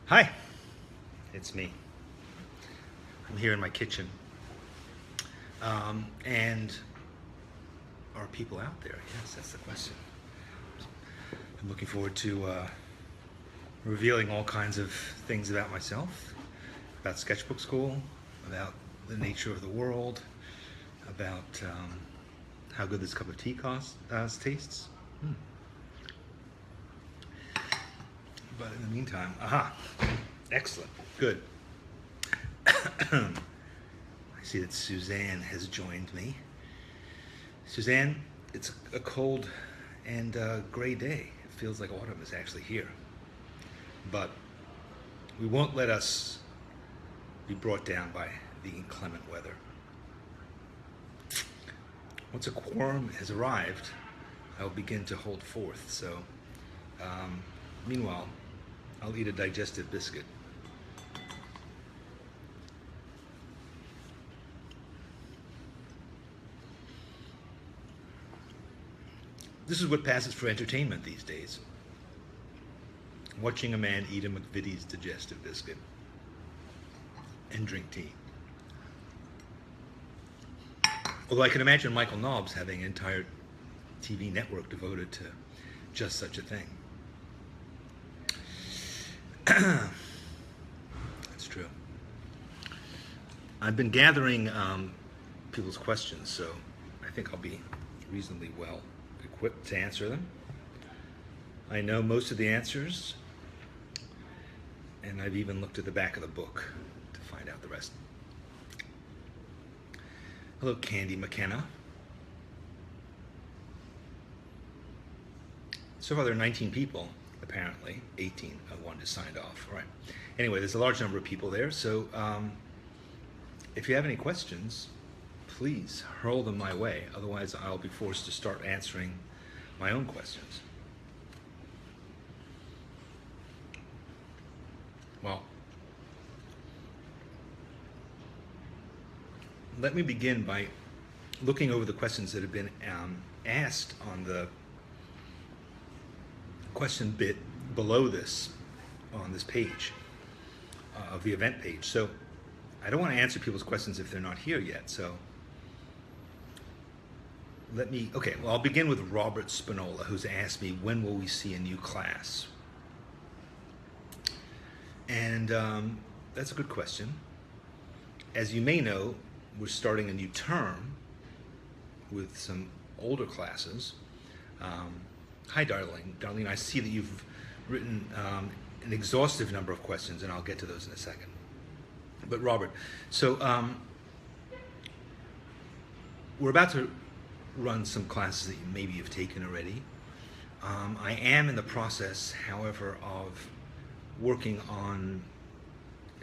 Hi, it's me. I'm here in my kitchen. And are people out there? Yes, that's the question. I'm looking forward to revealing all kinds of things about myself, about Sketchbook Skool, about the nature of the world, about how good this cup of tea tastes. But in the meantime, excellent, good. I see that Suzanne has joined me. Suzanne, it's a cold and gray day. It feels like autumn is actually here. But we won't let us be brought down by the inclement weather. Once a quorum has arrived, I'll begin to hold forth. So, meanwhile, I'll eat a digestive biscuit. This is what passes for entertainment these days. Watching a man eat a McVitie's digestive biscuit and drink tea. Although I can imagine Michael Knobs having an entire TV network devoted to just such a thing. That's true. I've been gathering people's questions, so I think I'll be reasonably well equipped to answer them. I know most of the answers, and I've even looked at the back of the book to find out the rest. Hello, Candy McKenna. So far there are 19 people, apparently. 18, one just signed off. All right. Anyway, there's a large number of people there, so if you have any questions, please hurl them my way. Otherwise, I'll be forced to start answering my own questions. Well, let me begin by looking over the questions that have been asked on the question bit below this, on this page, of the event page. So I don't want to answer people's questions if they're not here yet, so I'll begin with Robert Spinola, who's asked me, when will we see a new class? And that's a good question. As you may know, we're starting a new term with some older classes. Hi, Darlene. Darlene, I see that you've written an exhaustive number of questions, and I'll get to those in a second. But Robert, so we're about to run some classes that maybe you've taken already. I am in the process, however, of working on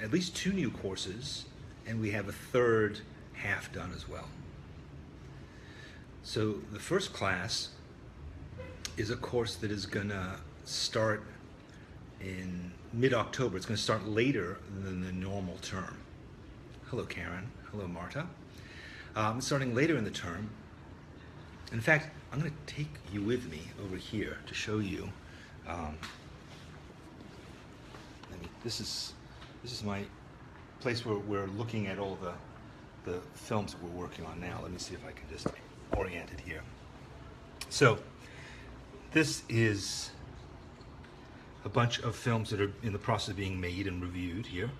at least 2 new courses, and we have a third half done as well. So the first class is a course that is going to start in mid-October. It's going to start later than the normal term. Hello, Karen. Hello, Marta. It's starting later in the term. In fact, I'm going to take you with me over here to show you. This is my place where we're looking at all the films that we're working on now. Let me see if I can just orient it here. So this is a bunch of films that are in the process of being made and reviewed here.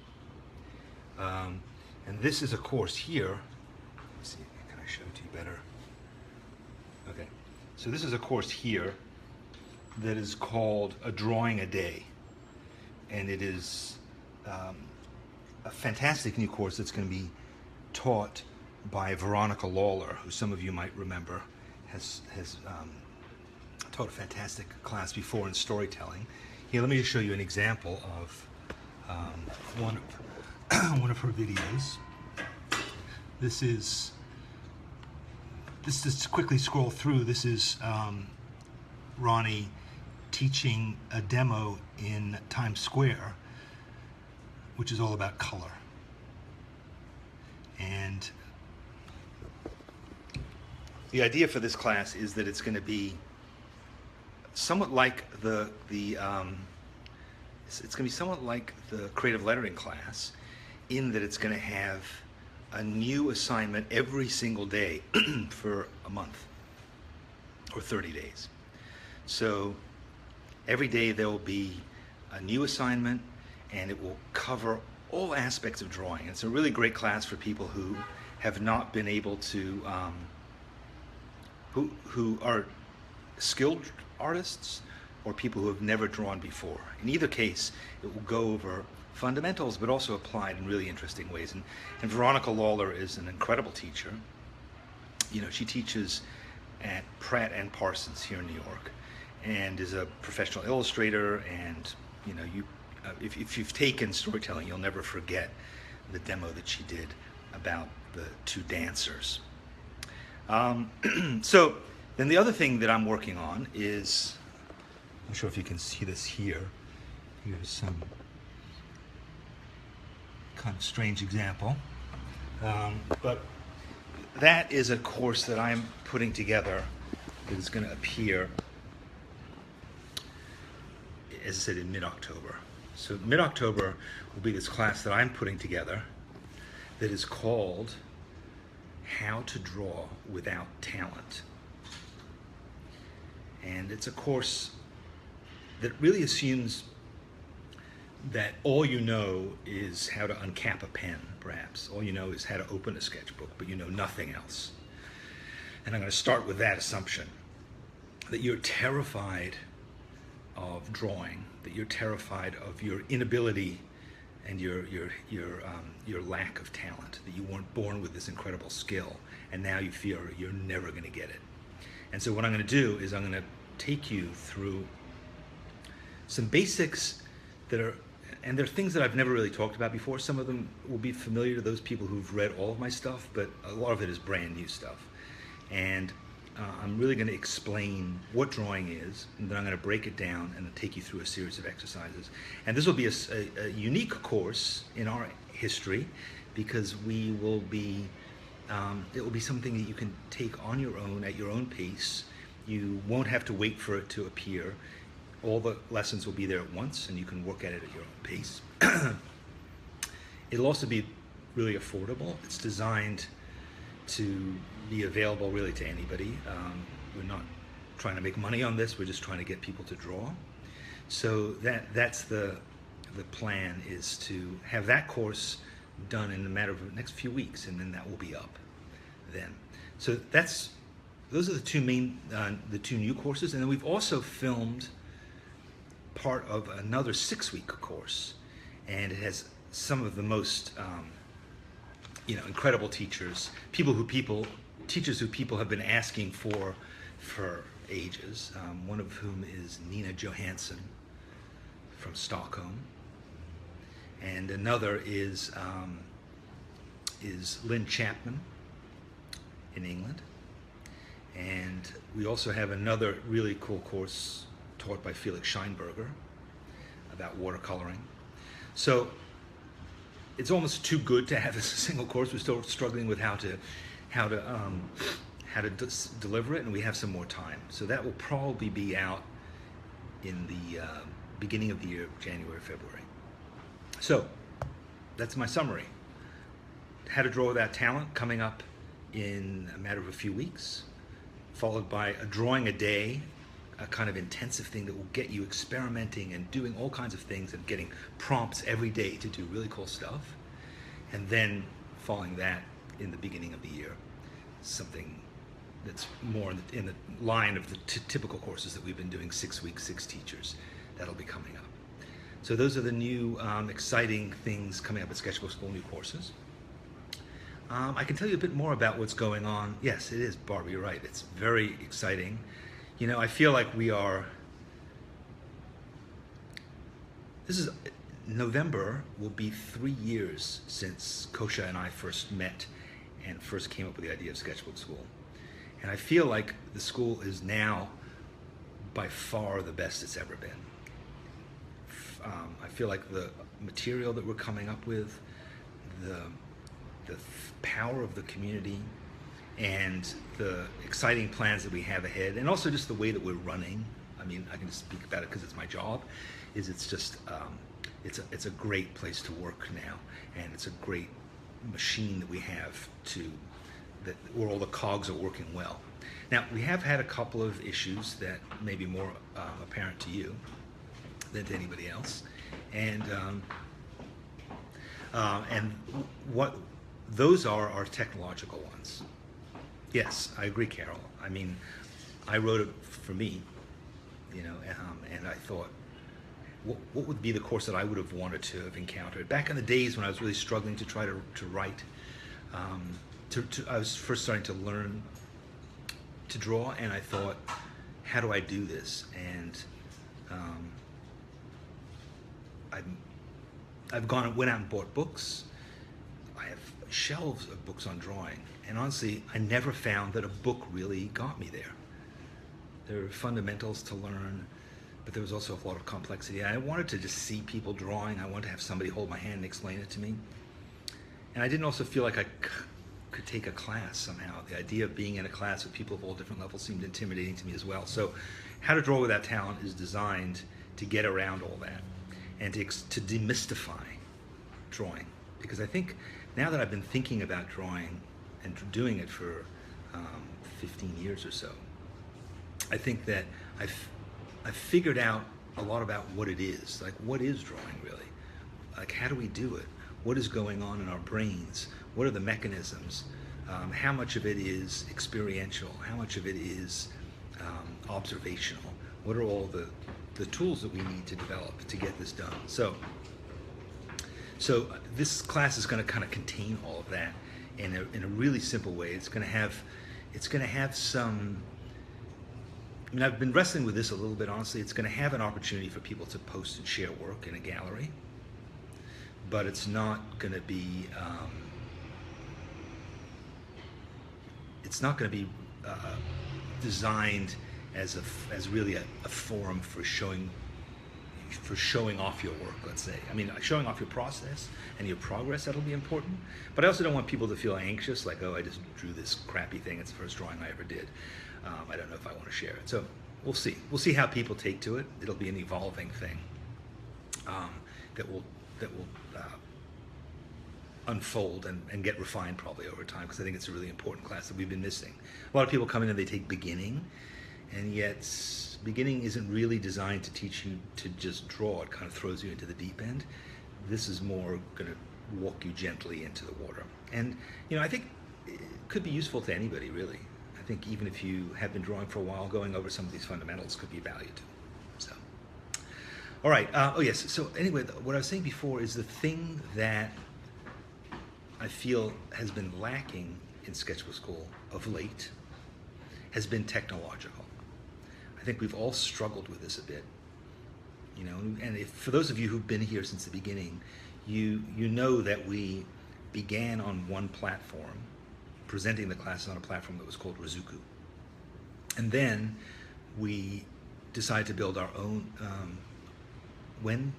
And this is a course here. Let's see, can I show it to you better? Okay, so this is a course here that is called A Drawing a Day. And it is a fantastic new course that's going to be taught by Veronica Lawler, who some of you might remember has taught a fantastic class before in storytelling. Here, let me just show you an example of one of her videos. This is just quickly scroll through. This is Ronnie teaching a demo in Times Square, which is all about color. And the idea for this class is that it's going to be somewhat like it's going to be somewhat like the creative lettering class in that it's going to have a new assignment every single day for a month or 30 days. So every day there will be a new assignment, and it will cover all aspects of drawing. It's a really great class for people who have not been able to, who are skilled artists or people who have never drawn before. In either case, it will go over fundamentals, but also applied in really interesting ways. And Veronica Lawler is an incredible teacher. You know, she teaches at Pratt and Parsons here in New York, and is a professional illustrator. And you know, if you've taken storytelling, you'll never forget the demo that she did about the two dancers. So then the other thing that I'm working on is, I'm not sure if you can see this here. Here's some kind of strange example. But that is a course that I'm putting together that is going to appear, as I said, in mid-October. So mid-October will be this class that I'm putting together that is called How to Draw Without Talent. And it's a course that really assumes that all you know is how to uncap a pen, perhaps. All you know is how to open a sketchbook, but you know nothing else. And I'm going to start with that assumption, that you're terrified of drawing, that you're terrified of your inability and your lack of talent, that you weren't born with this incredible skill, and now you fear you're never going to get it. And so what I'm going to do is I'm going to take you through some basics that are, and they're things that I've never really talked about before. Some of them will be familiar to those people who've read all of my stuff, but a lot of it is brand new stuff. And I'm really going to explain what drawing is, and then I'm going to break it down and take you through a series of exercises. And this will be a unique course in our history, because we will be, it will be something that you can take on your own, at your own pace. You won't have to wait for it to appear. All the lessons will be there at once, and you can work at it at your own pace. It'll also be really affordable. It's designed to be available really to anybody. We're not trying to make money on this. We're just trying to get people to draw. So that's the plan, is to have that course done in a matter of the next few weeks, and then that will be up then. So those are the two main, the two new courses. And then we've also filmed part of another 6-week course, and it has some of the most incredible teachers, teachers who people have been asking for ages. One of whom is Nina Johansson from Stockholm, and another is Lynn Chapman in England. And we also have another really cool course taught by Felix Scheinberger about watercoloring. So it's almost too good to have as a single course. We're still struggling with how to deliver it, and we have some more time. So that will probably be out in the beginning of the year, January, February. So that's my summary. How to Draw Without Talent, coming up in a matter of a few weeks, followed by a drawing a day, a kind of intensive thing that will get you experimenting and doing all kinds of things and getting prompts every day to do really cool stuff. And then following that in the beginning of the year, something that's more in the line of the typical courses that we've been doing, 6 weeks, 6 teachers. That'll be coming up. So those are the new exciting things coming up at Sketchbook Skool, new courses. I can tell you a bit more about what's going on. Yes, it is, Barbara, you're right. It's very exciting. You know, I feel like November will be 3 years since Kosha and I first met and first came up with the idea of Sketchbook Skool. And I feel like the school is now by far the best it's ever been. I feel like the material that we're coming up with, the power of the community, and the exciting plans that we have ahead, and also just the way that we're running I mean, I can just speak about it because it's my job, is it's just, it's a great place to work now, and it's a great machine that we have where all the cogs are working well. Now, we have had a couple of issues that may be more apparent to you than to anybody else, and what those are technological ones. Yes, I agree, Carol. I mean, I wrote it for me, you know, and I thought, what would be the course that I would have wanted to have encountered? Back in the days when I was really struggling to try to write, I was first starting to learn to draw, and I thought, how do I do this? And went out and bought books. I have shelves of books on drawing, and honestly, I never found that a book really got me there. There were fundamentals to learn, but there was also a lot of complexity. I wanted to just see people drawing. I wanted to have somebody hold my hand and explain it to me. And I didn't also feel like I could take a class somehow. The idea of being in a class with people of all different levels seemed intimidating to me as well. So How to Draw Without Talent is designed to get around all that and to demystify drawing. Because I think now that I've been thinking about drawing and doing it for 15 years or so, I think that I've figured out a lot about what it is. Like, what is drawing really? Like, how do we do it? What is going on in our brains? What are the mechanisms? How much of it is experiential? How much of it is observational? What are all the tools that we need to develop to get this done? So this class is going to kind of contain all of that in a really simple way. It's going to have some. I mean, I've been wrestling with this a little bit, honestly. It's going to have an opportunity for people to post and share work in a gallery, but it's not going to be. It's not going to be designed as really a forum for showing off your work, let's say. I mean, showing off your process and your progress, that'll be important. But I also don't want people to feel anxious, like, oh, I just drew this crappy thing. It's the first drawing I ever did. I don't know if I want to share it. So we'll see. We'll see how people take to it. It'll be an evolving thing that will unfold and get refined probably over time, because I think it's a really important class that we've been missing. A lot of people come in and they take beginning, and yet beginning isn't really designed to teach you to just draw. It kind of throws you into the deep end. This is more going to walk you gently into the water. And, you know, I think it could be useful to anybody, really. I think even if you have been drawing for a while, going over some of these fundamentals could be of value too. So, all right. Oh, yes. So anyway, what I was saying before is the thing that I feel has been lacking in Sketchbook Skool of late has been technological. I think we've all struggled with this a bit, you know, and for those of you who've been here since the beginning, you know that we began on one platform, presenting the classes on a platform that was called Rizuku. And then we decided to build our own, I'm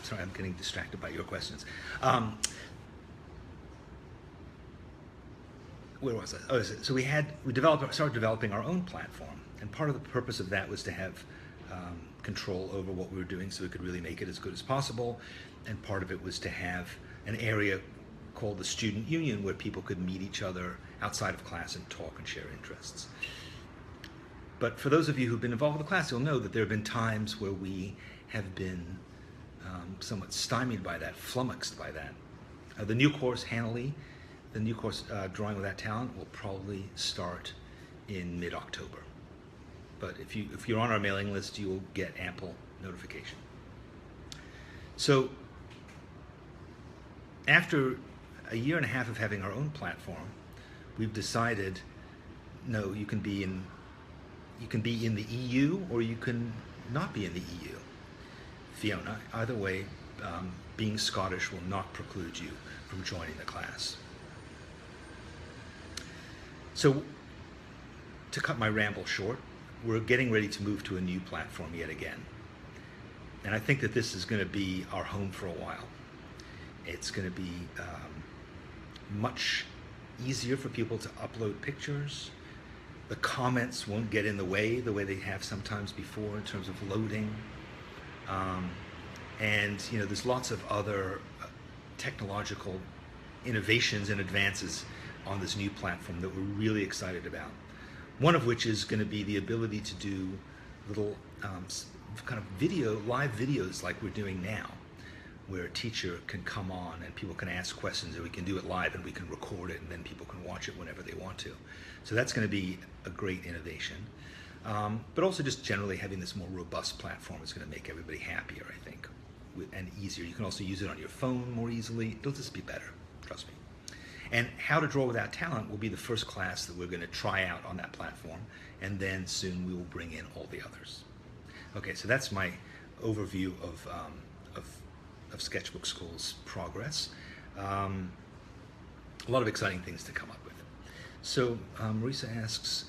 sorry, I'm getting distracted by your questions. Where was I? Oh, so we started developing our own platform, and part of the purpose of that was to have control over what we were doing, so we could really make it as good as possible. And part of it was to have an area called the Student Union, where people could meet each other outside of class and talk and share interests. But for those of you who've been involved with the class, you'll know that there have been times where we have been somewhat stymied by that, flummoxed by that. The new course, Hanley, the new course, Drawing Without Talent, will probably start in mid-October. But if you're on our mailing list, you will get ample notification. So after a year and a half of having our own platform, we've decided, no, you can be in the EU, or you can not be in the EU. Fiona, either way, being Scottish will not preclude you from joining the class. So, to cut my ramble short, we're getting ready to move to a new platform yet again. And I think that this is going to be our home for a while. It's going to be much easier for people to upload pictures. The comments won't get in the way they have sometimes before in terms of loading. And there's lots of other technological innovations and advances on this new platform that we're really excited about. One of which is going to be the ability to do little kind of live videos like we're doing now, where a teacher can come on and people can ask questions, and we can do it live, and we can record it, and then people can watch it whenever they want to. So that's going to be a great innovation. But also just generally having this more robust platform is going to make everybody happier, I think, and easier. You can also use it on your phone more easily. It'll just be better, trust me. And How to Draw Without Talent will be the first class that we're going to try out on that platform, and then soon we will bring in all the others. Okay, so that's my overview of Sketchbook Skool's progress. A lot of exciting things to come up with. So Marisa asks,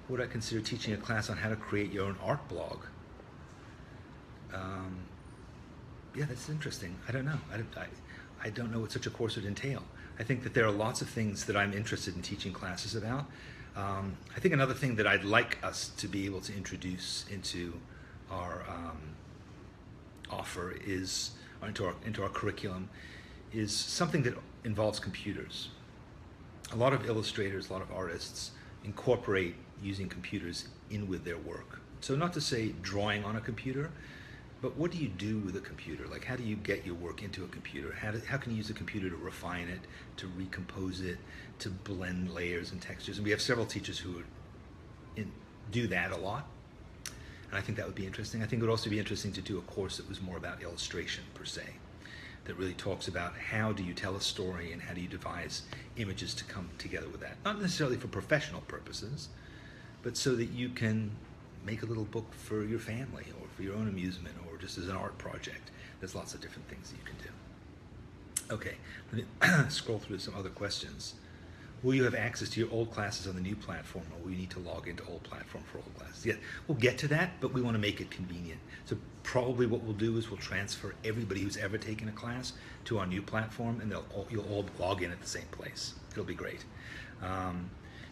would I consider teaching a class on how to create your own art blog? Yeah, that's interesting. I don't know. I don't know what such a course would entail. I think that there are lots of things that I'm interested in teaching classes about. I think another thing that I'd like us to be able to introduce into our offer is, into our curriculum, is something that involves computers. A lot of illustrators, a lot of artists incorporate using computers in with their work. So not to say drawing on a computer, but what do you do with a computer? Like, how do you get your work into a computer? How can you use a computer to refine it, to recompose it, to blend layers and textures? And we have several teachers who do that a lot. And I think that would be interesting. I think it would also be interesting to do a course that was more about illustration per se, that really talks about how do you tell a story and how do you devise images to come together with that. Not necessarily for professional purposes, but so that you can make a little book for your family or for your own amusement or just as an art project. There's lots of different things that you can do. Okay, let me scroll through some other questions. Will you have access to your old classes on the new platform, or will you need to log into old platform for old classes? Yeah, we'll get to that, but we want to make it convenient. So probably what we'll do is we'll transfer everybody who's ever taken a class to our new platform, and you'll all log in at the same place. It'll be great.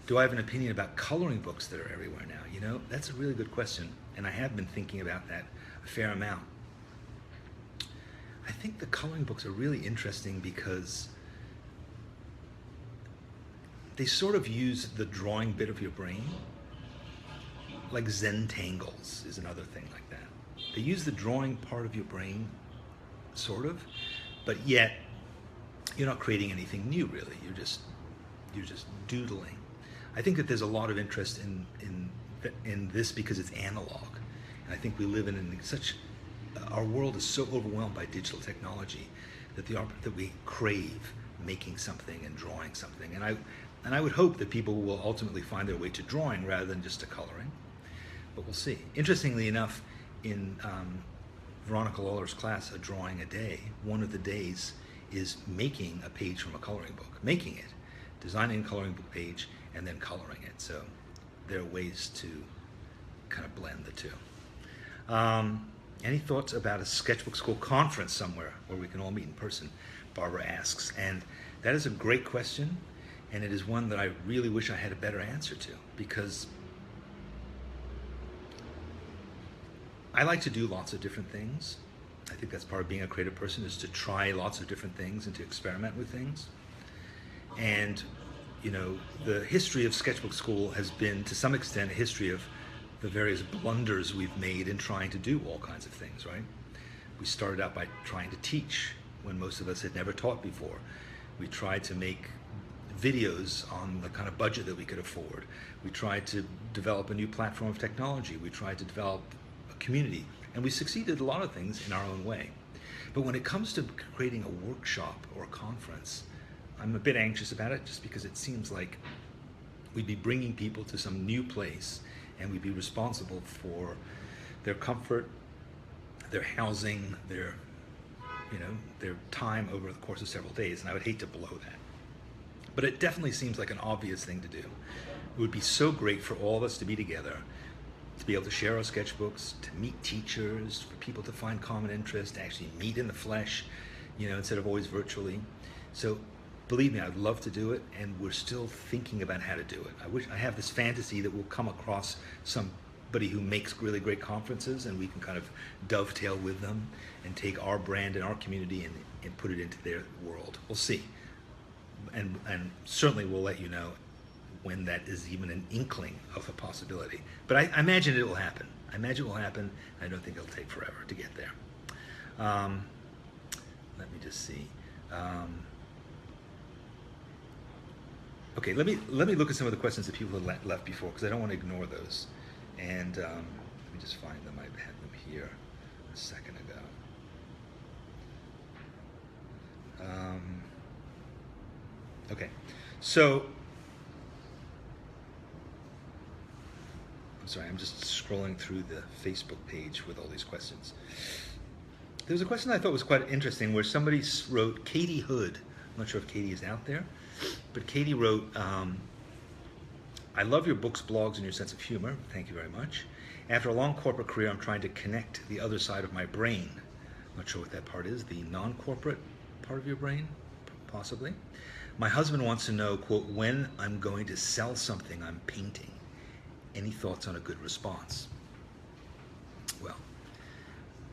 Do I have an opinion about coloring books that are everywhere now? That's a really good question, and I have been thinking about that a fair amount. I think the coloring books are really interesting because they sort of use the drawing bit of your brain, like Zentangles is another thing like that. They use the drawing part of your brain, sort of, but yet you're not creating anything new, really. You're just doodling. I think that there's a lot of interest in this because it's analog, and I think we live in our world is so overwhelmed by digital technology that we crave making something and drawing something, and I would hope that people will ultimately find their way to drawing rather than just to coloring, but we'll see. Interestingly enough, in Veronica Lawler's class, A Drawing a Day, one of the days is making a page from a coloring book, designing a coloring book page and then coloring it. So there are ways to kind of blend the two. Any thoughts about a Sketchbook Skool conference somewhere where we can all meet in person? Barbara asks, and that is a great question, and it is one that I really wish I had a better answer to, because I like to do lots of different things. I think that's part of being a creative person, is to try lots of different things and to experiment with things. And the history of Sketchbook Skool has been, to some extent, a history of the various blunders we've made in trying to do all kinds of things, right? We started out by trying to teach when most of us had never taught before. We tried to make videos on the kind of budget that we could afford. We tried to develop a new platform of technology. We tried to develop a community, and we succeeded a lot of things in our own way. But when it comes to creating a workshop or a conference, I'm a bit anxious about it, just because it seems like we'd be bringing people to some new place, and we'd be responsible for their comfort, their housing, their time over the course of several days, and I would hate to blow that. But it definitely seems like an obvious thing to do. It would be so great for all of us to be together, to be able to share our sketchbooks, to meet teachers, for people to find common interest, to actually meet in the flesh, instead of always virtually. So believe me, I'd love to do it, and we're still thinking about how to do it. I have this fantasy that we'll come across somebody who makes really great conferences, and we can kind of dovetail with them and take our brand and our community and put it into their world. We'll see. And certainly we'll let you know when that is even an inkling of a possibility. But I imagine it will happen. I imagine it will happen. I don't think it'll take forever to get there. Let me just see. Okay, let me look at some of the questions that people had left before, because I don't want to ignore those. And let me just find them. I had them here a second ago. Okay, so I'm sorry, I'm just scrolling through the Facebook page with all these questions. There was a question I thought was quite interesting where somebody wrote, Katie Hood. I'm not sure if Katie is out there, but Katie wrote, I love your books, blogs, and your sense of humor. Thank you very much. After a long corporate career, I'm trying to connect the other side of my brain. I'm not sure what that part is, the non-corporate part of your brain, possibly. My husband wants to know, quote, when I'm going to sell something I'm painting. Any thoughts on a good response? Well,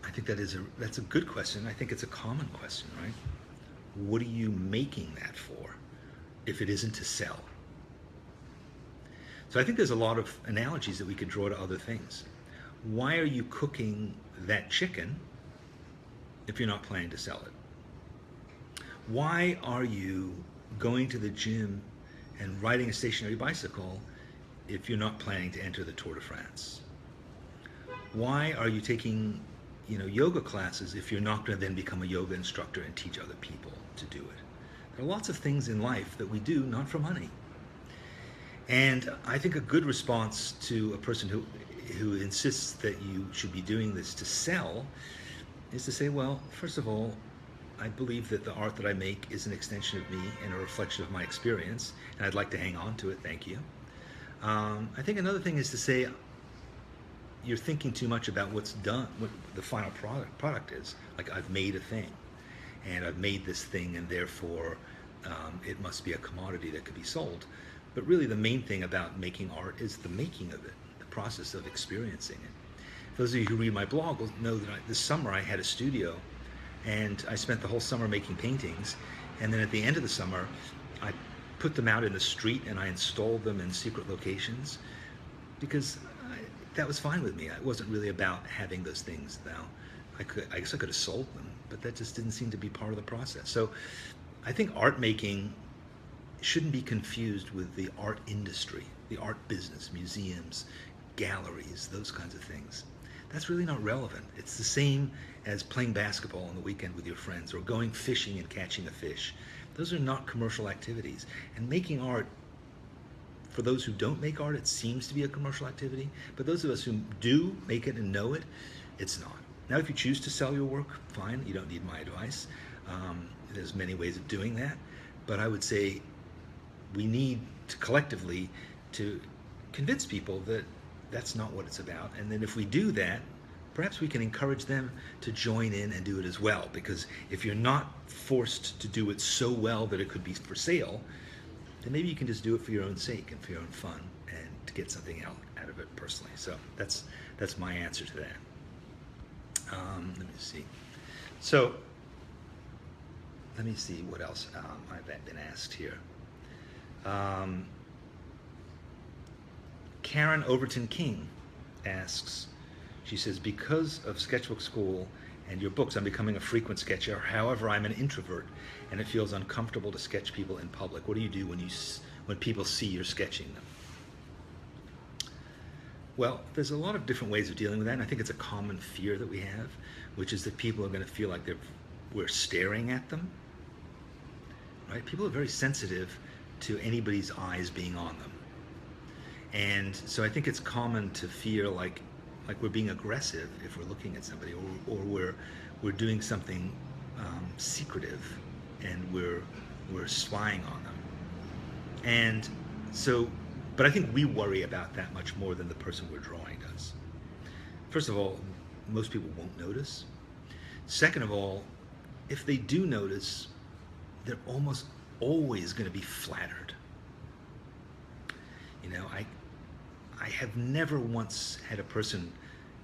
I think that's a good question. I think it's a common question, right? What are you making that for if it isn't to sell? So I think there's a lot of analogies that we could draw to other things. Why are you cooking that chicken if you're not planning to sell it? Why are you going to the gym and riding a stationary bicycle if you're not planning to enter the Tour de France? Why are you taking, yoga classes if you're not going to then become a yoga instructor and teach other people to do it? There are lots of things in life that we do not for money. And I think a good response to a person who insists that you should be doing this to sell is to say, well, first of all, I believe that the art that I make is an extension of me and a reflection of my experience, and I'd like to hang on to it, thank you. I think another thing is to say you're thinking too much about what's done, what the final product is. Like, I've made a thing, and I've made this thing, and therefore it must be a commodity that could be sold. But really the main thing about making art is the making of it, the process of experiencing it. Those of you who read my blog will know that this summer I had a studio, and I spent the whole summer making paintings, and then at the end of the summer I put them out in the street and I installed them in secret locations because that was fine with me. It wasn't really about having those things now. I guess I could have sold them, but that just didn't seem to be part of the process. So I think art making shouldn't be confused with the art industry, the art business, museums, galleries, those kinds of things. That's really not relevant. It's the same as playing basketball on the weekend with your friends or going fishing and catching a fish. Those are not commercial activities. And making art, for those who don't make art, it seems to be a commercial activity. But those of us who do make it and know it, it's not. Now, if you choose to sell your work, fine. You don't need my advice. There's many ways of doing that. But I would say we need to collectively to convince people that that's not what it's about. And then if we do that, perhaps we can encourage them to join in and do it as well. Because if you're not forced to do it so well that it could be for sale, then maybe you can just do it for your own sake and for your own fun and to get something out of it personally. So that's my answer to that. Let me see. So let me see what else I've been asked here. Karen Overton King asks, she says, because of Sketchbook Skool and your books, I'm becoming a frequent sketcher. However, I'm an introvert and it feels uncomfortable to sketch people in public. What do you do when people see you're sketching them? Well, there's a lot of different ways of dealing with that, and I think it's a common fear that we have, which is that people are going to feel like we're staring at them. Right? People are very sensitive to anybody's eyes being on them. And so I think it's common to fear like we're being aggressive if we're looking at somebody, or we're doing something secretive and we're spying on them. And so, but I think we worry about that much more than the person we're drawing does. First of all, most people won't notice. Second of all, if they do notice, they're almost always going to be flattered. You know, I have never once had a person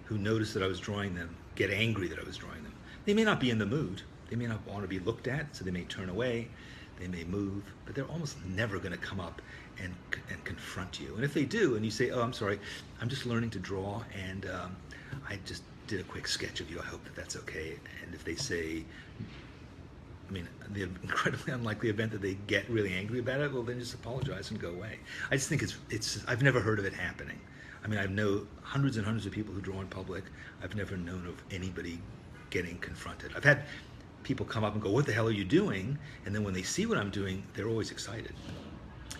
who noticed that I was drawing them get angry that I was drawing them. They may not be in the mood. They may not want to be looked at, so they may turn away, they may move, but they're almost never going to come up and confront you. And if they do, and you say, "Oh, I'm sorry, I'm just learning to draw, and I just did a quick sketch of you. I hope that that's okay." And if they say, I mean, the incredibly unlikely event that they get really angry about it, well, then just apologize and go away. I just think I've never heard of it happening. I mean, I know hundreds and hundreds of people who draw in public. I've never known of anybody getting confronted. I've had people come up and go, "What the hell are you doing?" And then when they see what I'm doing, they're always excited.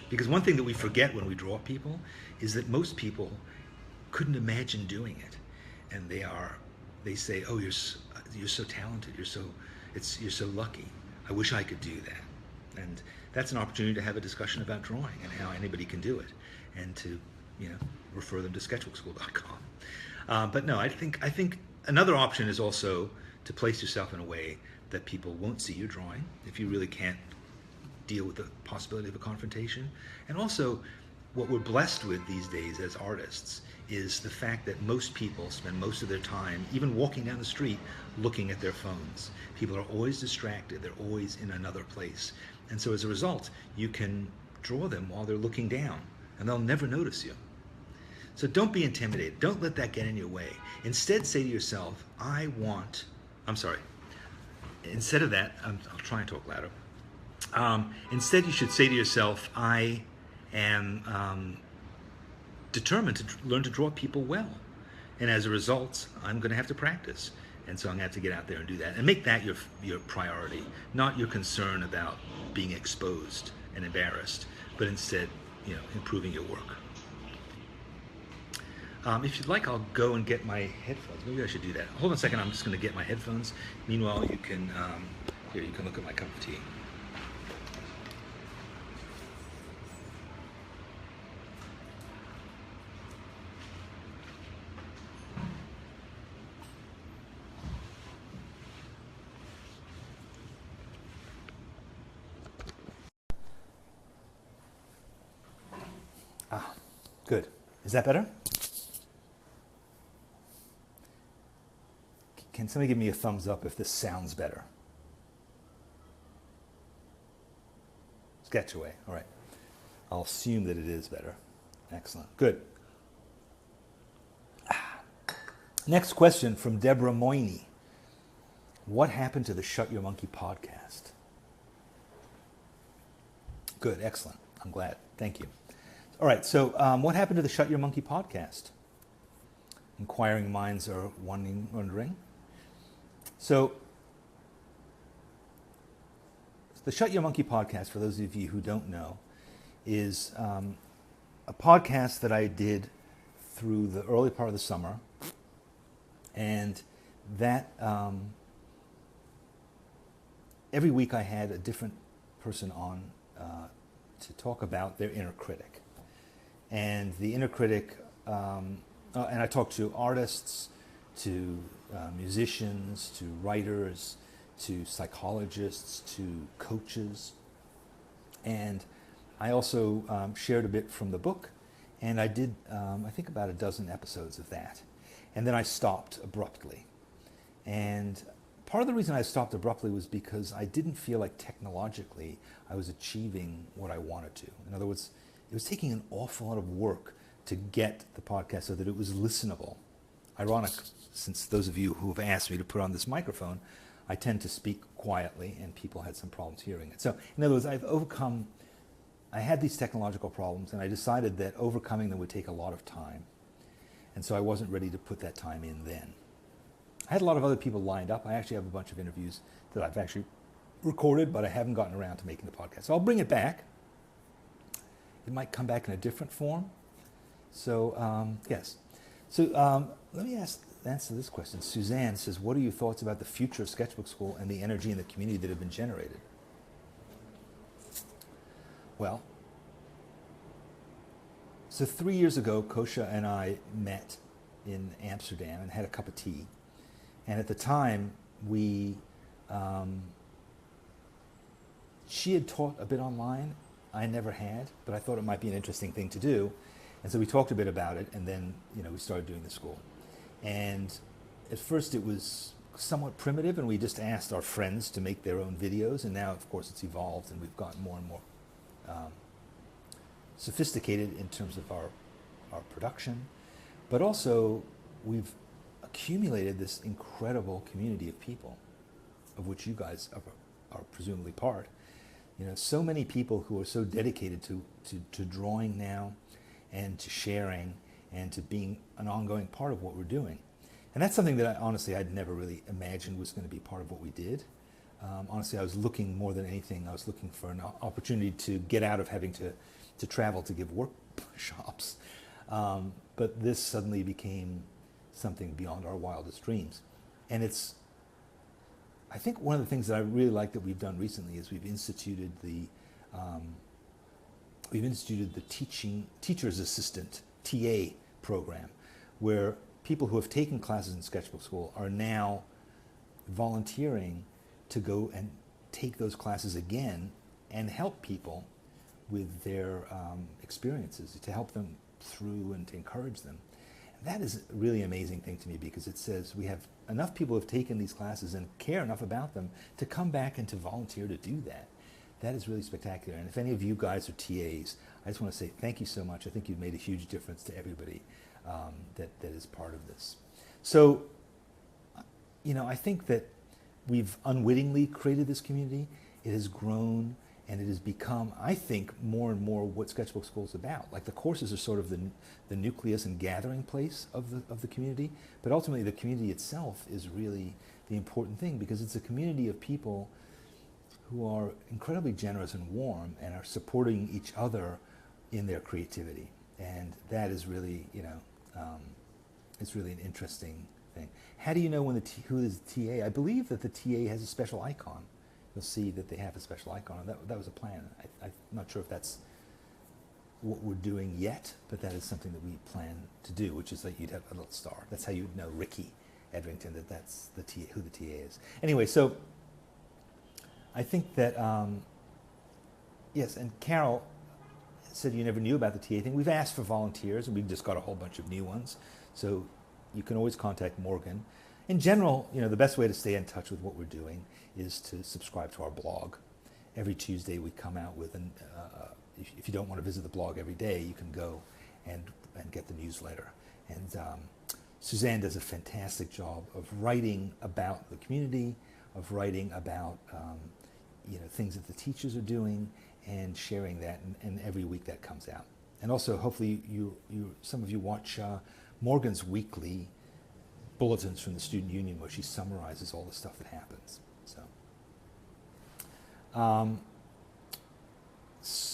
Because one thing that we forget when we draw people is that most people couldn't imagine doing it. And they say, "Oh, you're so talented, you're so lucky. I wish I could do that." And that's an opportunity to have a discussion about drawing and how anybody can do it, and to, refer them to sketchbookskool.com. But no, I think another option is also to place yourself in a way that people won't see you drawing if you really can't deal with the possibility of a confrontation. And also, what we're blessed with these days as artists is the fact that most people spend most of their time, even walking down the street, looking at their phones. People are always distracted. They're always in another place. And so as a result, you can draw them while they're looking down, and they'll never notice you. So don't be intimidated. Don't let that get in your way. Instead, say to yourself, instead of that, I'll try and talk louder. Instead, you should say to yourself, I am determined to learn to draw people well. And as a result, I'm going to have to practice. And so I'm going to have to get out there and do that. And make that your priority, not your concern about being exposed and embarrassed, but instead, improving your work. If you'd like, I'll go and get my headphones. Maybe I should do that. Hold on a second. I'm just going to get my headphones. Meanwhile, you can look at my cup of tea. Good. Is that better? Can somebody give me a thumbs up if this sounds better? Sketch away. All right. I'll assume that it is better. Excellent. Good. Next question from Deborah Moyney. What happened to the Shut Your Monkey podcast? Good. Excellent. I'm glad. Thank you. All right, so what happened to the Shut Your Monkey podcast? Inquiring minds are wondering. So the Shut Your Monkey podcast, for those of you who don't know, is a podcast that I did through the early part of the summer. And that every week I had a different person on to talk about their inner critic. And the inner critic, and I talked to artists, to musicians, to writers, to psychologists, to coaches. And I also shared a bit from the book, and I did, I think, about a dozen episodes of that. And then I stopped abruptly. And part of the reason I stopped abruptly was because I didn't feel like technologically I was achieving what I wanted to. In other words, it was taking an awful lot of work to get the podcast so that it was listenable. Ironic, since those of you who have asked me to put on this microphone, I tend to speak quietly, and people had some problems hearing it. So, in other words, I had these technological problems, and I decided that overcoming them would take a lot of time. And so I wasn't ready to put that time in then. I had a lot of other people lined up. I actually have a bunch of interviews that I've actually recorded, but I haven't gotten around to making the podcast. So I'll bring it back. It might come back in a different form. So, yes. So let me answer this question. Suzanne says, what are your thoughts about the future of Sketchbook Skool and the energy in the community that have been generated? Well, so 3 years ago, Kosha and I met in Amsterdam and had a cup of tea. And at the time, we she had taught a bit online. I never had, but I thought it might be an interesting thing to do. And so we talked a bit about it, and then we started doing the school. And at first it was somewhat primitive, and we just asked our friends to make their own videos. And now, of course, it's evolved, and we've gotten more and more sophisticated in terms of our production. But also, we've accumulated this incredible community of people, of which you guys are presumably part. So many people who are so dedicated to drawing now, and to sharing, and to being an ongoing part of what we're doing. And that's something that honestly I'd never really imagined was going to be part of what we did. Honestly, I was looking more than anything, I was looking for an opportunity to get out of having to travel to give workshops. But this suddenly became something beyond our wildest dreams. And I think one of the things that I really like that we've done recently is we've instituted the teacher's assistant, TA program, where people who have taken classes in Sketchbook Skool are now volunteering to go and take those classes again and help people with their experiences, to help them through and to encourage them. And that is a really amazing thing to me, because it says we have enough people who have taken these classes and care enough about them to come back and to volunteer to do that. That is really spectacular. And if any of you guys are TAs, I just want to say thank you so much. I think you've made a huge difference to everybody that is part of this. So, I think that we've unwittingly created this community. It has grown, and it has become, I think, more and more what Sketchbook Skool is about. Like, the courses are sort of the nucleus and gathering place of the community, but ultimately the community itself is really the important thing, because it's a community of people who are incredibly generous and warm and are supporting each other in their creativity. And that is really, it's really an interesting thing. How do you know who is the TA? I believe that the TA has a special icon. You'll see that they have a special icon. That was a plan. I'm not sure if that's what we're doing yet, but that is something that we plan to do, which is that you'd have a little star. That's how you'd know Ricky Edrington, that's the TA, who the TA is. Anyway, so I think that, yes, and Carol said you never knew about the TA thing. We've asked for volunteers, and we've just got a whole bunch of new ones. So you can always contact Morgan. In general, the best way to stay in touch with what we're doing is to subscribe to our blog. Every Tuesday we come out with if you don't want to visit the blog every day, you can go and get the newsletter. And Suzanne does a fantastic job of writing about the community, of writing about things that the teachers are doing, and sharing that, and every week that comes out. And also, hopefully, some of you watch Morgan's weekly bulletins from the Student Union, where she summarizes all the stuff that happens. So,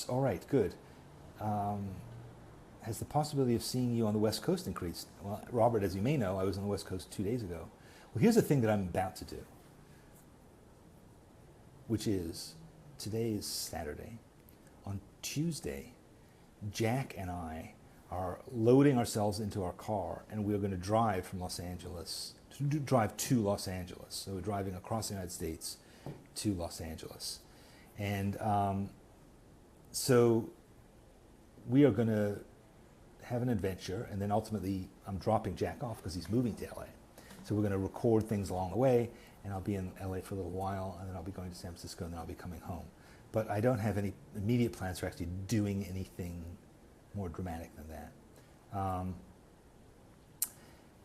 all right, good. Has the possibility of seeing you on the West Coast increased? Well, Robert, as you may know, I was on the West Coast 2 days ago. Well, here's the thing that I'm about to do, which is, today is Saturday. On Tuesday, Jack and I are loading ourselves into our car, and we're going to drive from Los Angeles, drive to Los Angeles. So we're driving across the United States to Los Angeles. And so we are going to have an adventure, and then ultimately I'm dropping Jack off because he's moving to LA. So we're going to record things along the way, and I'll be in LA for a little while, and then I'll be going to San Francisco, and then I'll be coming home. But I don't have any immediate plans for actually doing anything more dramatic than that.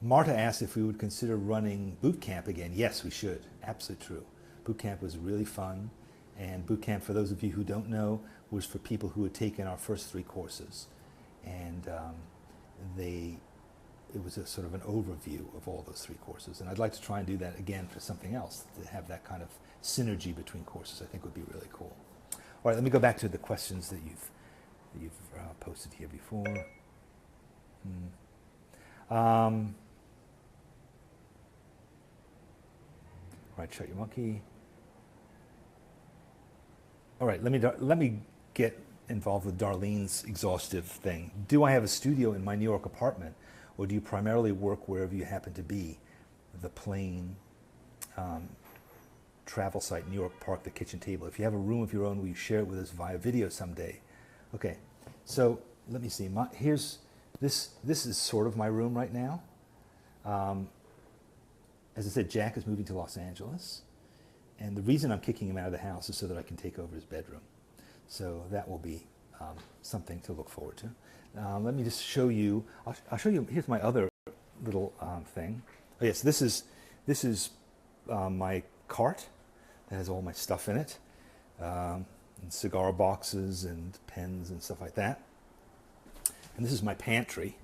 Marta asked if we would consider running boot camp again. Yes, we should. Absolutely true. Boot camp was really fun, and boot camp, for those of you who don't know, was for people who had taken our first 3 courses, and it was a sort of an overview of all those 3 courses. And I'd like to try and do that again for something else, to have that kind of synergy between courses. I think would be really cool. All right, let me go back to the questions that you've posted here before. All right, shut your monkey. All right, let me get involved with Darlene's exhaustive thing. Do I have a studio in my New York apartment, or do you primarily work wherever you happen to be? The plain travel site, New York Park, the kitchen table. If you have a room of your own, will you share it with us via video someday? Okay, so let me see. This is sort of my room right now. As I said, Jack is moving to Los Angeles, and the reason I'm kicking him out of the house is so that I can take over his bedroom. So that will be something to look forward to. Let me just show you. I'll show you. Here's my other little thing. Oh yes, this is my cart that has all my stuff in it, and cigar boxes and pens and stuff like that. And this is my pantry.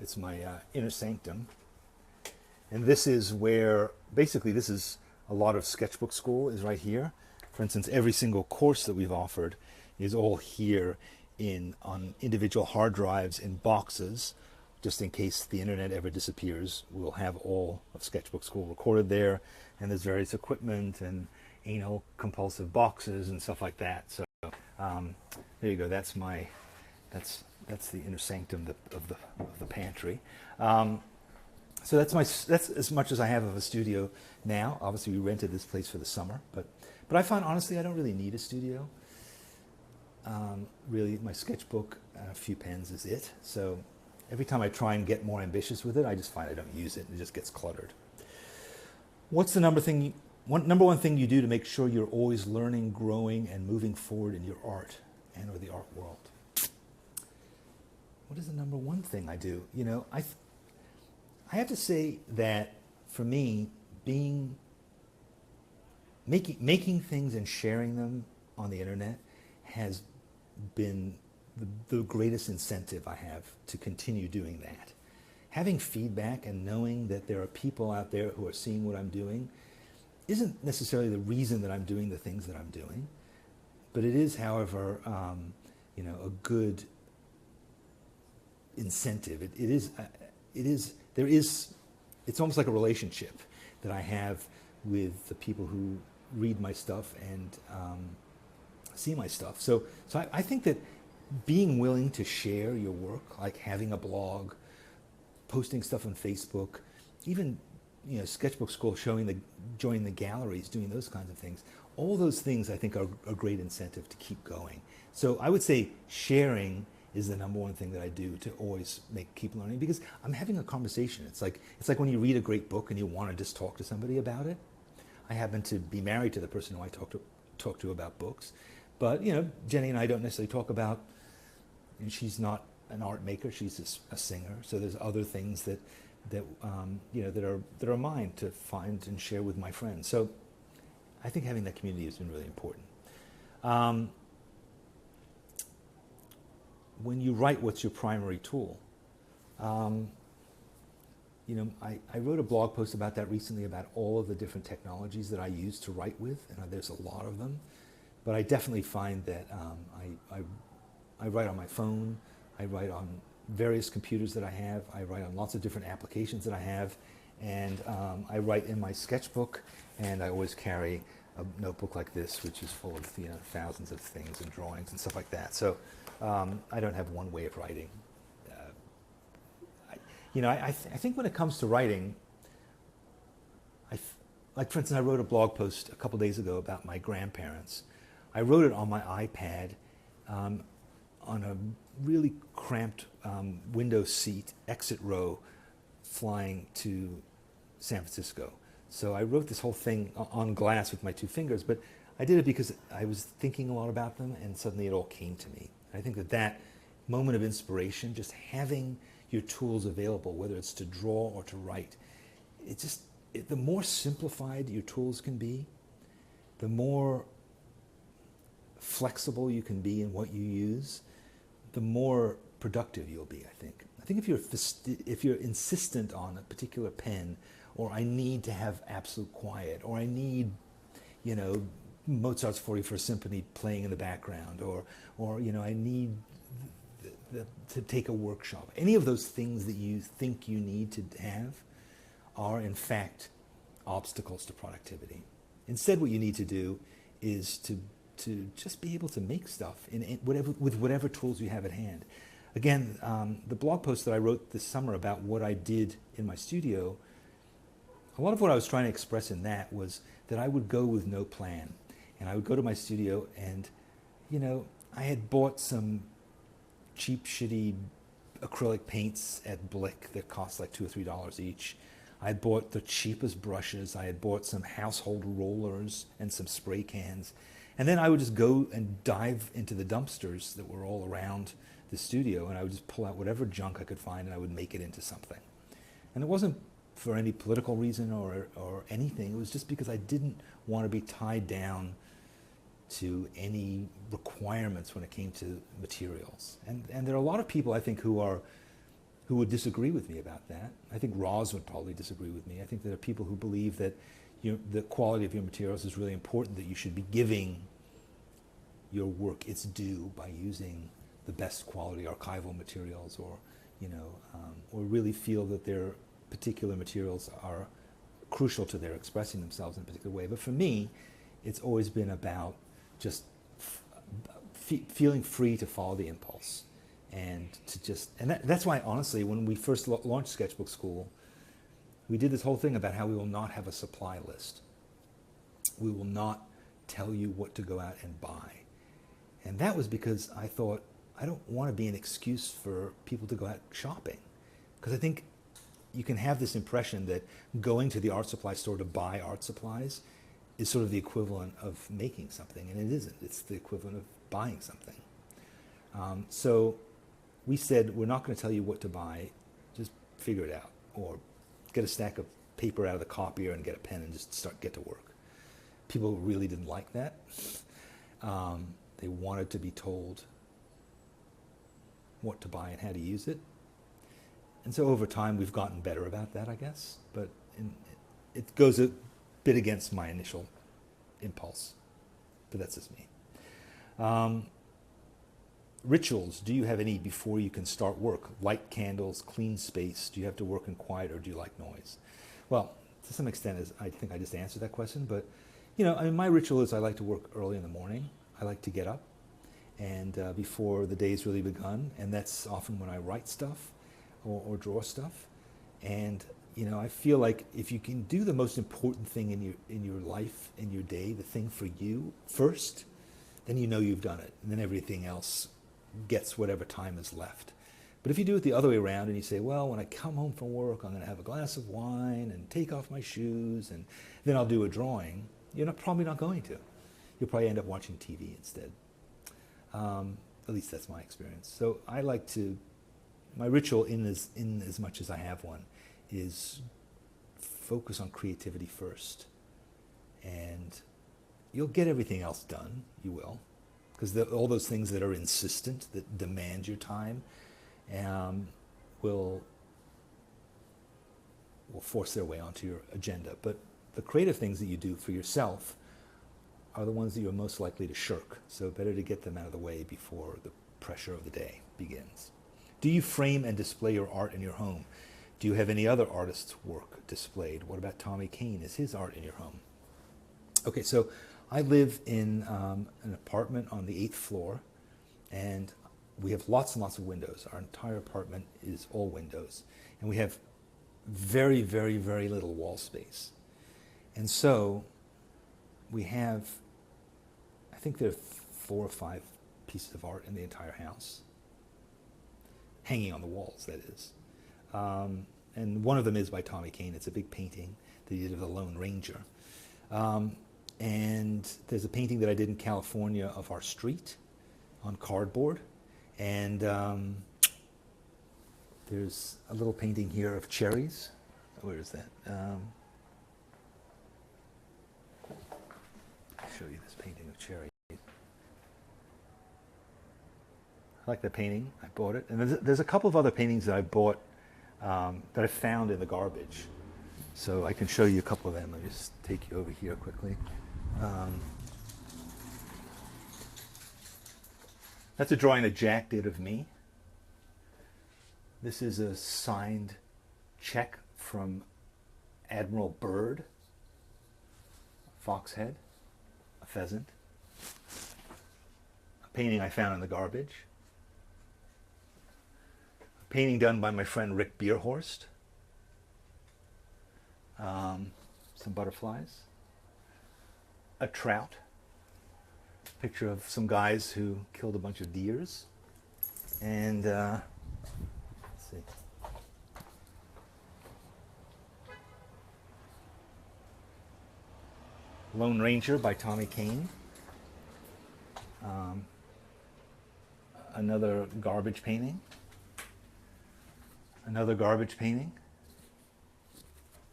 It's my inner sanctum. And this is where, basically, this is a lot of Sketchbook Skool is right here. For instance, every single course that we've offered is all here on individual hard drives in boxes. Just in case the internet ever disappears, we'll have all of Sketchbook Skool recorded there. And there's various equipment and anal compulsive boxes and stuff like that. So there you go. That's the inner sanctum of the pantry. So that's as much as I have of a studio now. Obviously, we rented this place for the summer, but I find, honestly, I don't really need a studio. Really, my sketchbook and a few pens is it. So every time I try and get more ambitious with it, I just find I don't use it, and it just gets cluttered. What's the number one thing you do to make sure you're always learning, growing, and moving forward in your art and or the art world? What is the number one thing I do? You know, I have to say that for me, making things and sharing them on the internet has been the greatest incentive I have to continue doing that. Having feedback and knowing that there are people out there who are seeing what I'm doing isn't necessarily the reason that I'm doing the things that I'm doing, but it is, however, a good incentive. It's almost like a relationship that I have with the people who read my stuff and see my stuff. So I think that being willing to share your work, like having a blog, posting stuff on Facebook, even Sketchbook Skool, joining the galleries, doing those kinds of things, all those things I think are a great incentive to keep going. So I would say sharing is the number one thing that I do to always keep learning, because I'm having a conversation. It's like when you read a great book and you want to just talk to somebody about it. I happen to be married to the person who I talk to about books, but Jenny and I don't necessarily talk about. She's not an art maker; she's a singer. So there's other things that are mine to find and share with my friends. So I think having that community has been really important. When you write, what's your primary tool? I wrote a blog post about that recently, about all of the different technologies that I use to write with, and there's a lot of them. But I definitely find that I write on my phone, I write on various computers that I have, I write on lots of different applications that I have, and I write in my sketchbook, and I always carry a notebook like this, which is full of thousands of things and drawings and stuff like that. So I don't have one way of writing. I think when it comes to writing, like for instance, I wrote a blog post a couple days ago about my grandparents. I wrote it on my iPad on a really cramped window seat, exit row, flying to San Francisco. So I wrote this whole thing on glass with my two fingers, but I did it because I was thinking a lot about them, and suddenly it all came to me. I think that moment of inspiration, just having your tools available, whether it's to draw or to write, the more simplified your tools can be, the more flexible you can be in what you use, the more productive you'll be, I think. I think if you're insistent on a particular pen, or I need to have absolute quiet, or I need, Mozart's 41st Symphony playing in the background, or I need to take a workshop. Any of those things that you think you need to have are, in fact, obstacles to productivity. Instead, what you need to do is to just be able to make stuff with whatever tools you have at hand. Again, the blog post that I wrote this summer about what I did in my studio a lot of what I was trying to express in that was that I would go with no plan. And I would go to my studio and, you know, I had bought some cheap, shitty acrylic paints at Blick that cost like $2 or $3 each. I had bought the cheapest brushes. I had bought some household rollers and some spray cans. And then I would just go and dive into the dumpsters that were all around the studio, and I would just pull out whatever junk I could find and I would make it into something. And it wasn't for any political reason or anything. It was just because I didn't want to be tied down to any requirements when it came to materials. And there are a lot of people, I think, who would disagree with me about that. I think Roz would probably disagree with me. I think there are people who believe that the quality of your materials is really important, that you should be giving your work its due by using the best quality archival materials, or or really feel that their particular materials are crucial to their expressing themselves in a particular way. But for me, it's always been about just feeling free to follow the impulse, and that's why, honestly, when we first launched Sketchbook Skool, we did this whole thing about how we will not have a supply list. We will not tell you what to go out and buy. And that was because I thought, I don't want to be an excuse for people to go out shopping. Because I think you can have this impression that going to the art supply store to buy art supplies is sort of the equivalent of making something, and it isn't. It's the equivalent of buying something. So we said, we're not going to tell you what to buy, just figure it out, or get a stack of paper out of the copier and get a pen and just get to work. People really didn't like that. They wanted to be told what to buy and how to use it. And so over time, we've gotten better about that, I guess. But it goes a bit against my initial impulse. But that's just me. Rituals. Do you have any before you can start work? Light candles, clean space. Do you have to work in quiet, or do you like noise? Well, to some extent, I think I just answered that question. But, my ritual is I like to work early in the morning. I like to get up and before the day's really begun. And that's often when I write stuff or draw stuff. And, I feel like if you can do the most important thing in your life, in your day, the thing for you first, then you've done it. And then everything else gets whatever time is left. But if you do it the other way around and you say, well, when I come home from work, I'm going to have a glass of wine and take off my shoes, and then I'll do a drawing, you're probably not going to. You'll probably end up watching TV instead. At least that's my experience. So I like to, my ritual, in as much as I have one, is focus on creativity first. And you'll get everything else done, you will. Because all those things that are insistent, that demand your time, will force their way onto your agenda. But the creative things that you do for yourself are the ones that you're most likely to shirk. So better to get them out of the way before the pressure of the day begins. Do you frame and display your art in your home? Do you have any other artists' work displayed? What about Tommy Kane? Is his art in your home? Okay, so I live in an apartment on the 8th floor, and we have lots and lots of windows. Our entire apartment is all windows, and we have very, very, very little wall space. And so we have, I think there are 4 or 5 pieces of art in the entire house, hanging on the walls, that is. And one of them is by Tommy Kane. It's a big painting that he did of the Lone Ranger. And there's a painting that I did in California of our street on cardboard. And there's a little painting here of cherries. Where is that? I'll show you this painting of cherries. I like that painting. I bought it. And there's a couple of other paintings that I bought that I found in the garbage. So I can show you a couple of them. Let me just take you over here quickly. That's a drawing that Jack did of me. This is a signed check from Admiral Byrd, a fox head, a pheasant, a painting I found in the garbage, a painting done by my friend Rick Bierhorst. some butterflies, a trout, picture of some guys who killed a bunch of deers, and let's see. Lone Ranger by Tommy Kaine. Another garbage painting. Another garbage painting.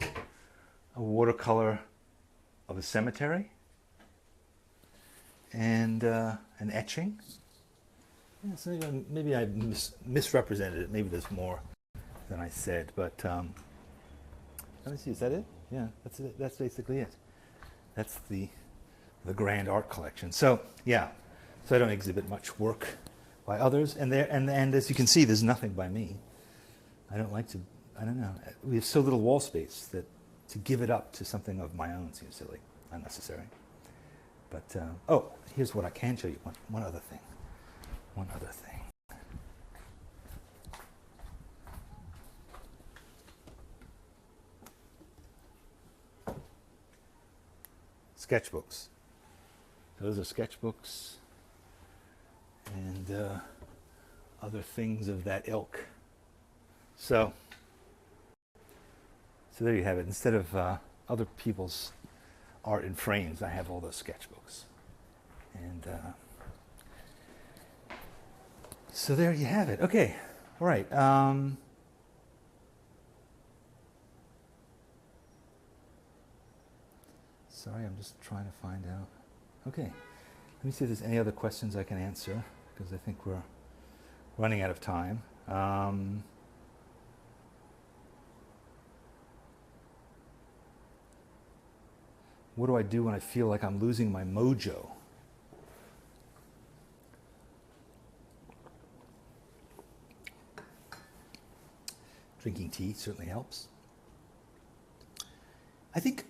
A watercolor of a cemetery. And an etching. Yeah, so maybe I misrepresented it. Maybe there's more than I said. But let me see. Is that it? Yeah, that's it. That's basically it. That's the grand art collection. So yeah, so I don't exhibit much work by others, and as you can see, there's nothing by me. I don't like to. I don't know. We have so little wall space that to give it up to something of my own seems silly, unnecessary. But oh, here's what I can show you. One other thing. One other thing. Sketchbooks. Those are sketchbooks and other things of that ilk. So there you have it. Instead of other people's art in frames, I have all those sketchbooks. And so there you have it. Okay, all right. Sorry, I'm just trying to find out. Okay, let me see if there's any other questions I can answer, because I think we're running out of time. What do I do when I feel like I'm losing my mojo? Drinking tea certainly helps. I think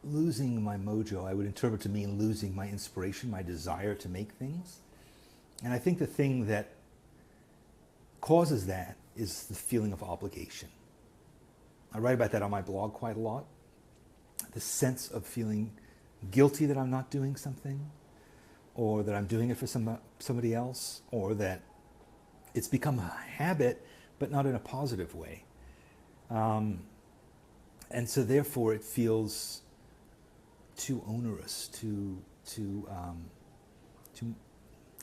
losing my mojo, I would interpret to mean losing my inspiration, my desire to make things. And I think the thing that causes that is the feeling of obligation. I write about that on my blog quite a lot. The sense of feeling guilty that I'm not doing something, or that I'm doing it for somebody else, or that it's become a habit, but not in a positive way. And so therefore it feels too onerous, I'm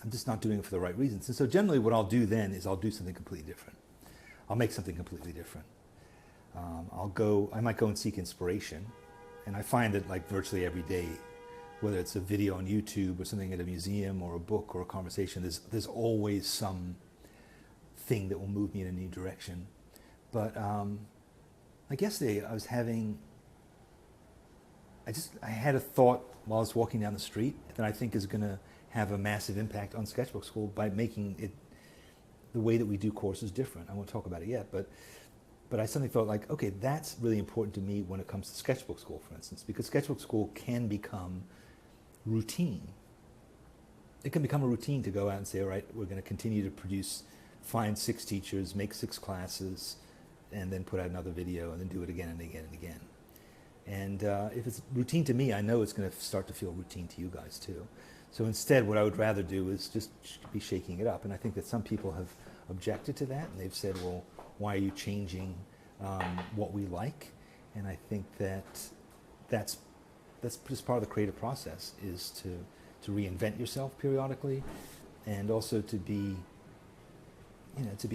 just not doing it for the right reasons. And so generally what I'll do then is I'll do something completely different. I'll make something completely different. I might go and seek inspiration. And I find that like virtually every day, whether it's a video on YouTube or something at a museum or a book or a conversation, there's always some thing that will move me in a new direction. But like yesterday, I had a thought while I was walking down the street that I think is going to have a massive impact on Sketchbook Skool by making it the way that we do courses different. I won't talk about it yet, but I suddenly thought like, okay, that's really important to me when it comes to Sketchbook Skool, for instance, because Sketchbook Skool can become routine. It can become a routine to go out and say, all right, we're going to continue to find 6 teachers, make 6 classes, and then put out another video, and then do it again and again and again. And if it's routine to me, I know it's going to start to feel routine to you guys too. So instead, what I would rather do is just be shaking it up. And I think that some people have objected to that, and they've said, well, why are you changing what we like? And I think that's just part of the creative process, is to reinvent yourself periodically, and also to be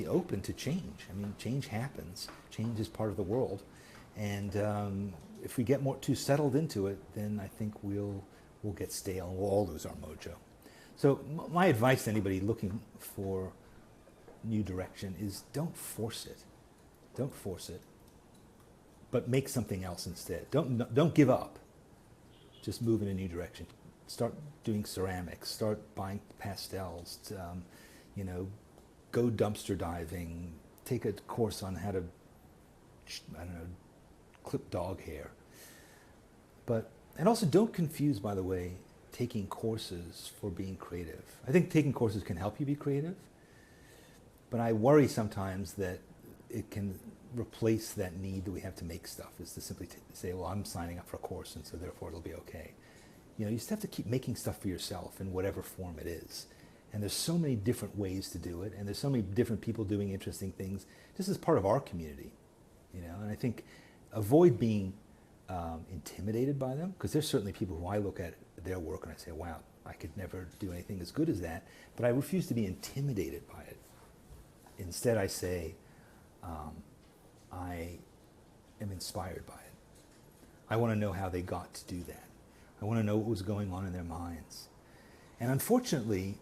open to change. I mean, change happens. Change is part of the world, and if we get too settled into it, then I think we'll get stale and we'll all lose our mojo. So my advice to anybody looking for new direction is don't force it. Don't force it, but make something else instead. Don't give up. Just move in a new direction. Start doing ceramics. Start buying pastels. Go dumpster diving. Take a course on how to, clip dog hair. And also don't confuse, by the way, taking courses for being creative. I think taking courses can help you be creative, but I worry sometimes that it can replace that need that we have to make stuff, is to simply say, well, I'm signing up for a course, and so therefore it'll be okay. You know, you just have to keep making stuff for yourself in whatever form it is. And there's so many different ways to do it, and there's so many different people doing interesting things just as part of our community, you know. And I think avoid being intimidated by them, because there's certainly people who I look at their work and I say, wow, I could never do anything as good as that, but I refuse to be intimidated by it. Instead, I say, I am inspired by it. I want to know how they got to do that. I want to know what was going on in their minds. And unfortunately,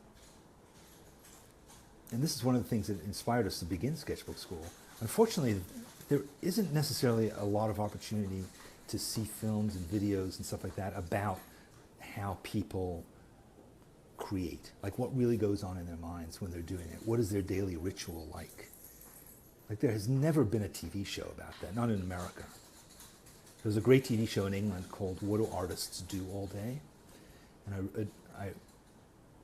and this is one of the things that inspired us to begin Sketchbook Skool, unfortunately, there isn't necessarily a lot of opportunity to see films and videos and stuff like that about how people create, like what really goes on in their minds when they're doing it. What is their daily ritual like? Like, there has never been a TV show about that, not in America. There was a great TV show in England called What Do Artists Do All Day? And I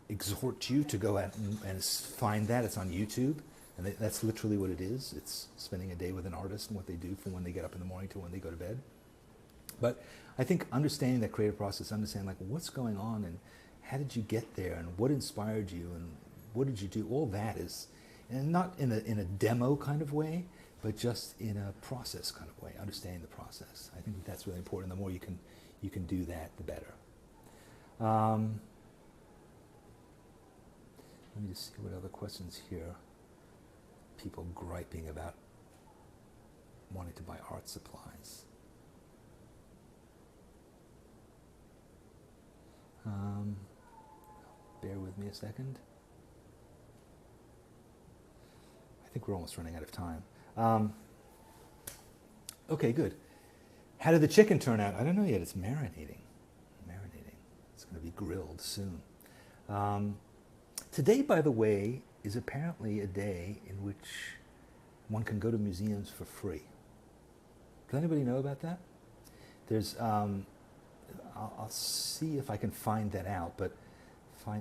exhort you to go out and find that. It's on YouTube, and that's literally what it is. It's spending a day with an artist and what they do from when they get up in the morning to when they go to bed. But I think understanding that creative process, understanding like what's going on and how did you get there and what inspired you and what did you do, all that is, and not in a demo kind of way, but just in a process kind of way, understanding the process. I think that's really important. The more you can do that, the better. Let me just see what other questions here. People griping about wanting to buy art supplies. Bear with me a second. I think we're almost running out of time. Okay, good. How did the chicken turn out? I don't know yet. It's marinating. It's going to be grilled soon. Today, by the way, is apparently a day in which one can go to museums for free. Does anybody know about that? There's, I'll see if I can find that out, but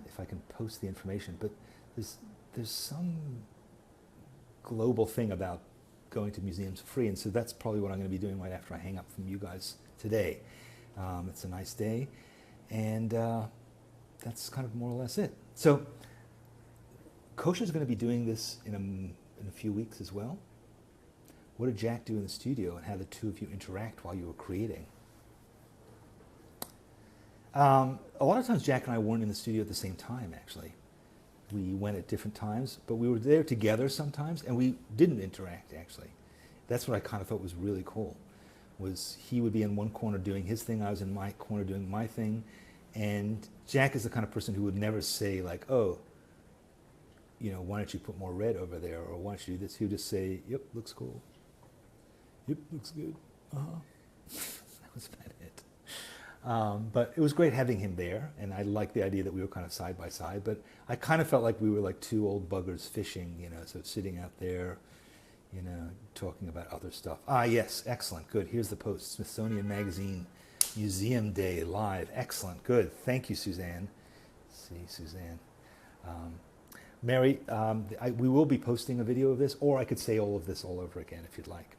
if I can post the information. But there's some global thing about going to museums for free, and so that's probably what I'm going to be doing right after I hang up from you guys today. It's a nice day, and that's kind of more or less it. So Kosher's going to be doing this in a few weeks as well. What did Jack do in the studio, and how the two of you interact while you were creating? A lot of times Jack and I weren't in the studio at the same time, actually. We went at different times, but we were there together sometimes, and we didn't interact, actually. That's what I kind of thought was really cool, was he would be in one corner doing his thing, I was in my corner doing my thing, and Jack is the kind of person who would never say, like, oh, you know, why don't you put more red over there, or why don't you do this? He would just say, yep, looks cool. Yep, looks good. That was about it. But it was great having him there, and I liked the idea that we were kind of side by side, but I kind of felt like we were like two old buggers fishing, you know, so sitting out there, you know, talking about other stuff. Ah, yes, excellent, good. Here's the post, Smithsonian Magazine, Museum Day Live. Excellent, good. Thank you, Suzanne. Let's see, Suzanne. Mary, we will be posting a video of this, or I could say all of this all over again if you'd like.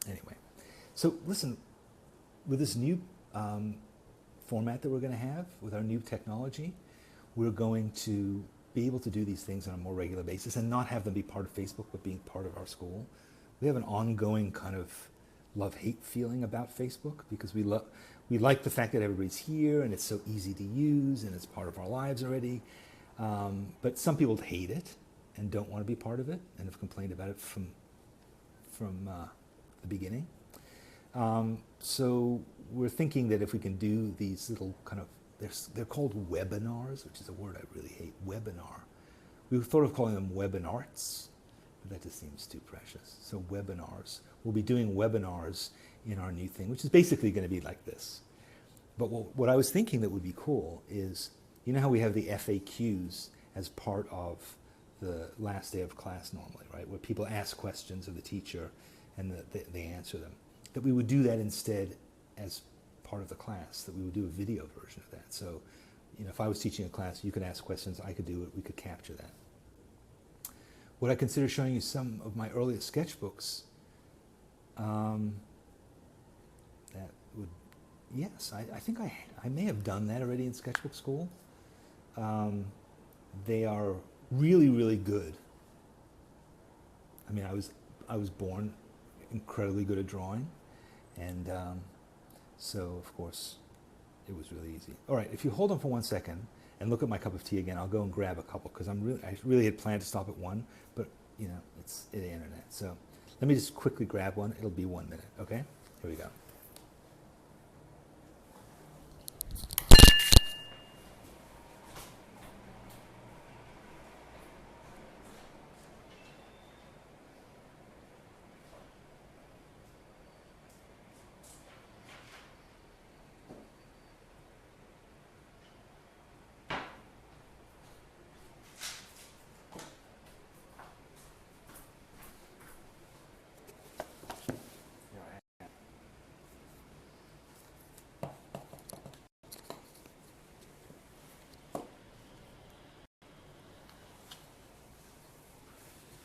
Anyway, so listen, with this new format that we're going to have, with our new technology, we're going to be able to do these things on a more regular basis and not have them be part of Facebook, but being part of our school. We have an ongoing kind of love-hate feeling about Facebook, because we like the fact that everybody's here and it's so easy to use and it's part of our lives already. But some people hate it and don't want to be part of it and have complained about it from the beginning. So we're thinking that if we can do these little kind of, they're called webinars, which is a word I really hate, webinar. We thought of calling them webinarts, but that just seems too precious. So webinars. We'll be doing webinars in our new thing, which is basically going to be like this. But what I was thinking that would be cool is, you know how we have the FAQs as part of the last day of class normally, right? Where people ask questions of the teacher and they answer them. That we would do that instead as part of the class, that we would do a video version of that. So, you know, if I was teaching a class, you could ask questions, I could do it, we could capture that. would I consider showing you some of my earliest sketchbooks? That would, yes, I think I may have done that already in Sketchbook Skool. They are really, really good. I mean, I was born incredibly good at drawing, and so of course it was really easy. All right, if you hold on for 1 second and look at my cup of tea again, I'll go and grab a couple because I really had planned to stop at one, but you know, it's the internet. So let me just quickly grab one. It'll be 1 minute, okay? Here we go.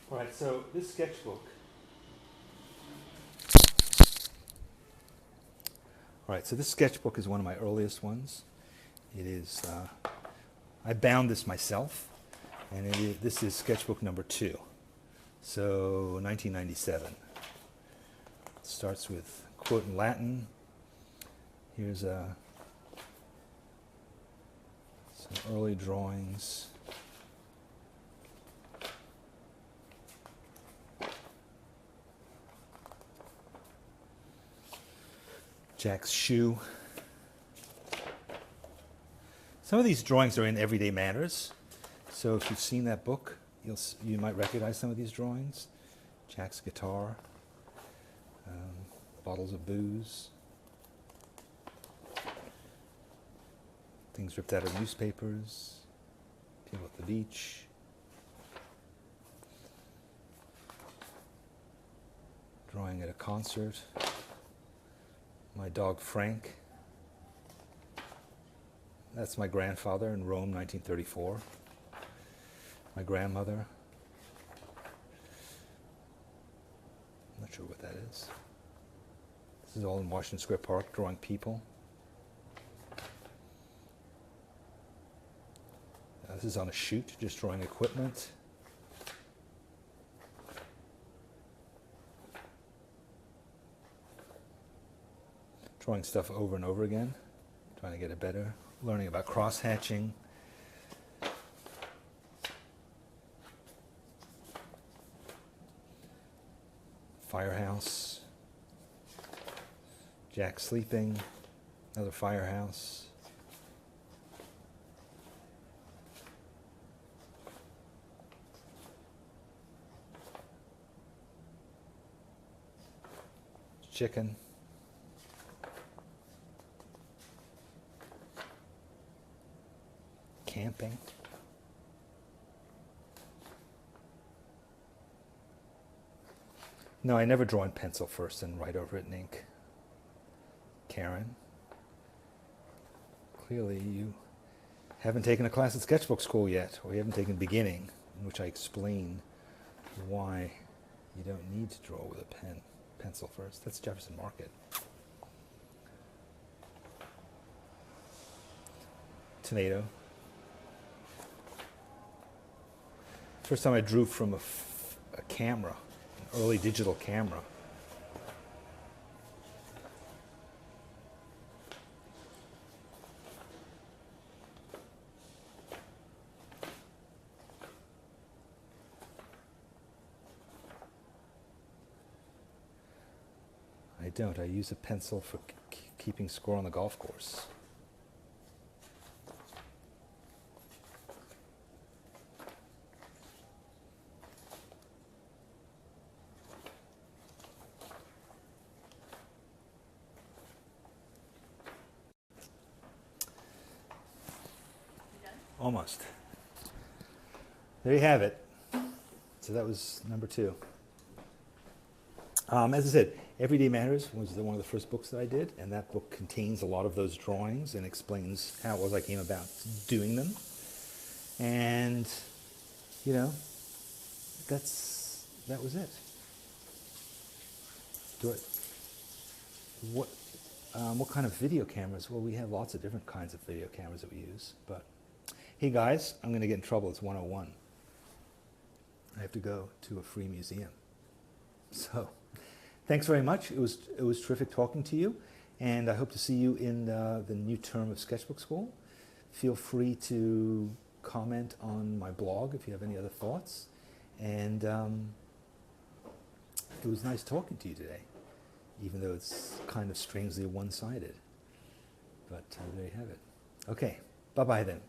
All right, so this sketchbook. All right, so this sketchbook is one of my earliest ones. It is, I bound this myself, and this is sketchbook number 2. So 1997. It starts with a quote in Latin. Here's some early drawings. Jack's shoe. Some of these drawings are in Everyday Manners, so if you've seen that book, you might recognize some of these drawings. Jack's guitar, bottles of booze, things ripped out of newspapers, people at the beach. Drawing at a concert. My dog Frank. That's my grandfather in Rome, 1934. My grandmother. I'm not sure what that is. This is all in Washington Square Park, drawing people. This is on a shoot, just drawing equipment. Drawing stuff over and over again, trying to get it better. Learning about cross-hatching. Firehouse. Jack sleeping. Another firehouse. Chicken. Camping. No, I never draw in pencil first and write over it in ink. Karen. Clearly you haven't taken a class at Sketchbook Skool yet, or you haven't taken beginning, in which I explain why you don't need to draw with a pencil first. That's Jefferson Market. Tomato. First time I drew from a camera, an early digital camera. I don't. I use a pencil for keeping score on the golf course. Almost. There you have it. So that was number 2. As I said, Everyday Manners was one of the first books that I did, and that book contains a lot of those drawings and explains how it was I came about doing them. And, you know, that was it. What kind of video cameras? Well, we have lots of different kinds of video cameras that we use. But hey guys, I'm going to get in trouble. It's 101. I have to go to a free museum. So thanks very much. It was terrific talking to you, and I hope to see you in the new term of Sketchbook Skool. Feel free to comment on my blog if you have any other thoughts. And it was nice talking to you today, even though it's kind of strangely one-sided. But there you have it. Okay, bye-bye then.